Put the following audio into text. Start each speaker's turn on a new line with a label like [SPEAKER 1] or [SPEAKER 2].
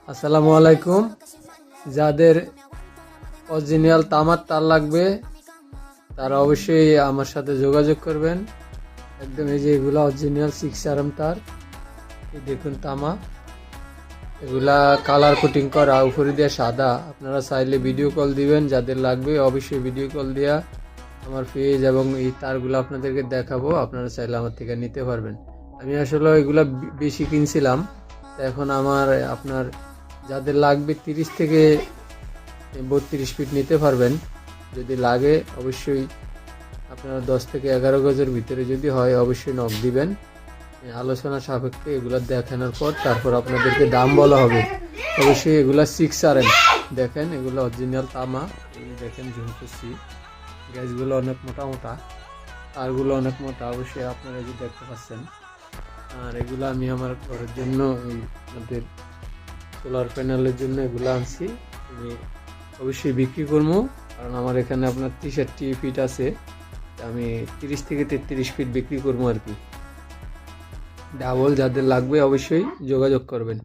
[SPEAKER 1] আসসালামু আলাইকুম। যাদের অরিজিনাল তামার তার লাগবে তারা অবশ্যই আমার সাথে যোগাযোগ করবেন। একদম এই যে এগুলা অরিজিনাল 6RM তার, এই দেখুন তামা, এগুলা কালার কোটিং করা, উপরে দিয়ে সাদা। আপনারা চাইলে ভিডিও কল দিবেন, যাদের লাগবে অবশ্যই ভিডিও কল দিয়া আমার পেজ এবং এই তারগুলো আপনাদেরকে দেখাবো। আপনারা চাইলে আমার থেকে নিতে পারবেন। আমি আসলে এগুলা বেশি কিনছিলাম, তো এখন আমার আপনার যাদের লাগবে 30 থেকে 32 ফিট নিতে পারবেন। যদি লাগে অবশ্যই আপনারা 10 থেকে 11 গজের ভিতরে যদি হয় অবশ্যই নক দিবেন। আলোচনা সাপেক্ষে এগুলা দেখানোর পর তারপর আপনাদেরকে দাম বলা হবে। অবশ্যই এগুলা 6RM, দেখেন এগুলো অরিজিনাল তামা। এই দেখেন জুম করছি, গ্যাসগুলো অনেক মোটা মোটা, তারগুলো অনেক মোটা, অবশ্যই আপনারা যে দেখতে পাচ্ছেন। আর এগুলো আমি আমার ঘরের জন্য, এই আমাদের সোলার প্যানেলের জন্য এগুলো আনছি। আমি অবশ্যই বিক্রি করবো, কারণ আমার এখানে আপনার 63 ফিট আছে, আমি 30 থেকে 33 ফিট বিক্রি করবো আর কি। ডাবল যাদের লাগবে অবশ্যই যোগাযোগ করবেন।